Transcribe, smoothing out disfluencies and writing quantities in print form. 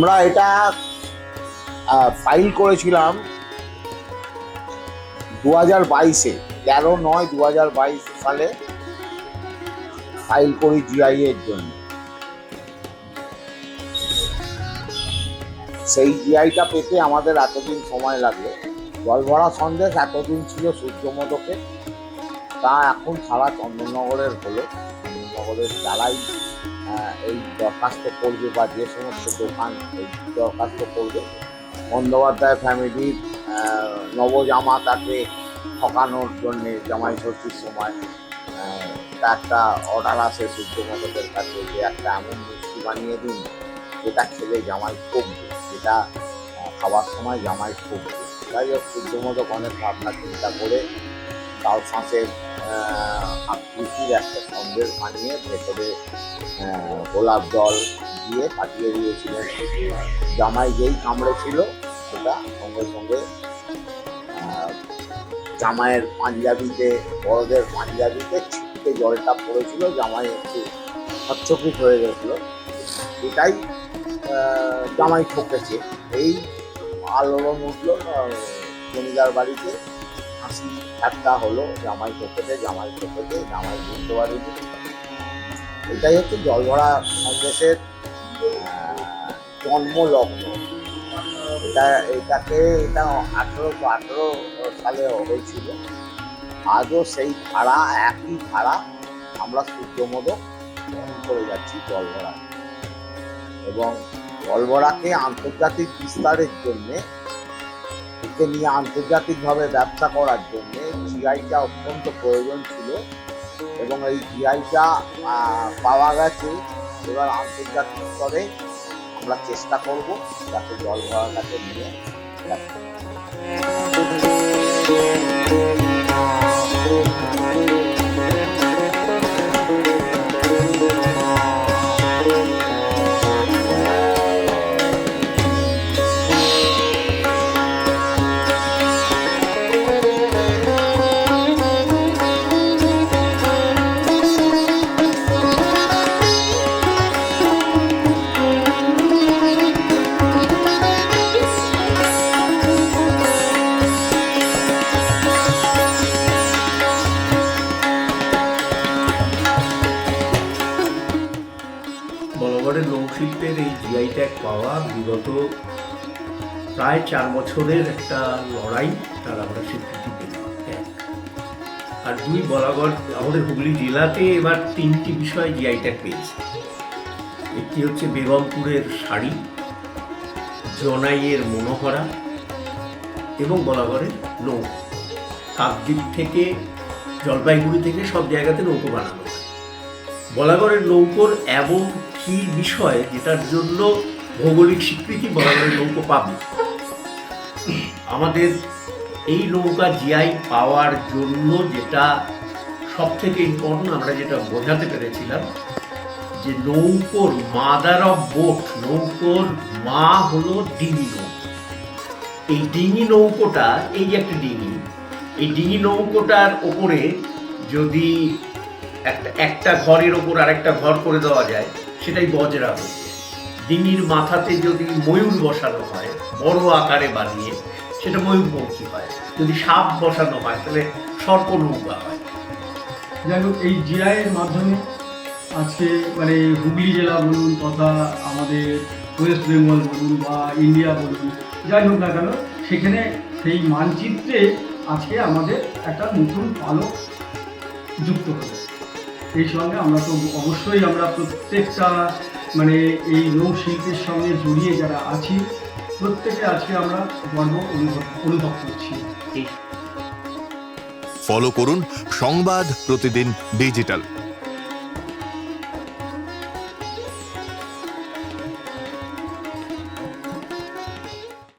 আমরা এটা ফাইল করেছিলাম 2022-এ, 13/9/2022 সালে ফাইল করি জিআই এর জন্য। সেই জিআইটা পেতে আমাদের এতদিন সময় লাগলো। জলভরা সন্দেশ এতদিন ছিল সূর্যমোদকে, তা এখন সারা চন্দননগরের হলো। চন্দননগরের যারাই এই দরখাস্ত করবে বা যে সমস্ত দোকান এই দরখাস্ত করবে, বন্দ্যোপাধ্যায় ফ্যামিলির নবজামাতাকে ঠকানোর জন্যে জামাই ষষ্ঠীর সময় একটা অর্ডার আসে সূর্যমোদকের কাছে যে একটা এমন মিষ্টি বানিয়ে দিন যেটা খেলে জামাই ঠকবে, যেটা খাবার সময় জামাই ঠকবে। যাই হোক, সূর্যমোদক অনেক ভাবনা চিন্তা করে তাল শাঁসের আকৃতির একটা সন্দেশ বানিয়ে ভেতরে গোলাপ জল দিয়ে পাঠিয়ে দিয়েছিলেন। জামাই যেই কামড়েছিল সেটা সঙ্গে সঙ্গে জামাইয়ের পাঞ্জাবিতে, বড়দের পাঞ্জাবিতে ছিটকে জলটা পড়েছিল, জামাই একটু হচ্চকিত হয়ে গেছিল। এটাই জামাই ঠকেছে। এই আলোড়ন উঠল জমিদার বাড়িতে, হাসি ঠাট্টা হলো, জামাই ঠকেছে, জামাই ঠকেছে, জামাই বুঝতে পারেনি। এটাই হচ্ছে জলভরা সন্দেশের জন্মলগ্ন। এটা 1818 সালে হয়েছিল। আজও সেই ধারা, একই ধারা আমরা সূর্যমোদক গ্রহণ করে যাচ্ছি জলভরা। এবং জলভরাকে আন্তর্জাতিক বিস্তারের জন্যে, একে নিয়ে আন্তর্জাতিকভাবে ব্যবসা করার জন্যে জিআইটা অত্যন্ত প্রয়োজন ছিল। এবং এই জিআইটা পাওয়া গেছে। এবার আন্তর্জাতিক স্তরে আমরা চেষ্টা করব যাতে জলভরাটাকে নিয়ে বলগড়ের নৌশিল্পের এই জিআই ট্যাগ পাওয়া বিগত প্রায় 4 বছরের একটা লড়াই, তার আমরা স্বীকৃতি পেলাম। আর 2, বলাগড় আমাদের হুগলি জেলাতে এবার 3টি বিষয় জিআই ট্যাগ পেয়েছে। একটি হচ্ছে বেগমপুরের শাড়ি, জনাইয়ের মনোহরা এবং বলাগড়ের নৌকো। কাকদ্বীপ থেকে, জলপাইগুড়ি থেকে সব জায়গাতে নৌকো বানানো হয়। বলাগড়ের নৌকোর এমন কি বিষয় যেটার জন্য ভৌগোলিক স্বীকৃতি বলাগড়ের নৌকো পাবে। আমাদের এই নৌকা জিআই পাওয়ার জন্য যেটা সব থেকে ইম্পর্টেন্ট, আমরা যেটা বোঝাতে পেরেছিলাম যে নৌকোর মাদার অফ বোট, নৌকোর মা হলো ডিঙি নৌকো। এই ডিঙি নৌকোটা, এই যে একটা ডিঙি, এই ডিঙি নৌকোটার ওপরে যদি একটা ঘরের ওপর আরেকটা ঘর করে দেওয়া যায়, সেটাই বজরা হচ্ছে। ডিঙির মাথাতে যদি ময়ূর বসানো হয় বড় আকারে বানিয়ে, সেটা ময়ূরপঙ্খী হয়। যদি সাপ বসানো হয় তাহলে সর্পনৌকা হয়। যাই হোক, এই জিআইয়ের মাধ্যমে আজকে মানে হুগলি জেলা বলুন তথা আমাদের ওয়েস্ট বেঙ্গল বলুন বা ইন্ডিয়া বলুন, যাই হোক না কেন, সেখানে সেই মানচিত্রে আজকে আমাদের একটা নতুন পালক যুক্ত হবে। এই সঙ্গে আমরা তো অবশ্যই আমরা প্রত্যেকটা মানে এই নৌশিল্পের সঙ্গে জড়িয়ে যারা আছি, প্রত্যেকে আজকে আমরা গর্ব অনুভব করছি। ফলো করুন সংবাদ প্রতিদিন ডিজিটাল।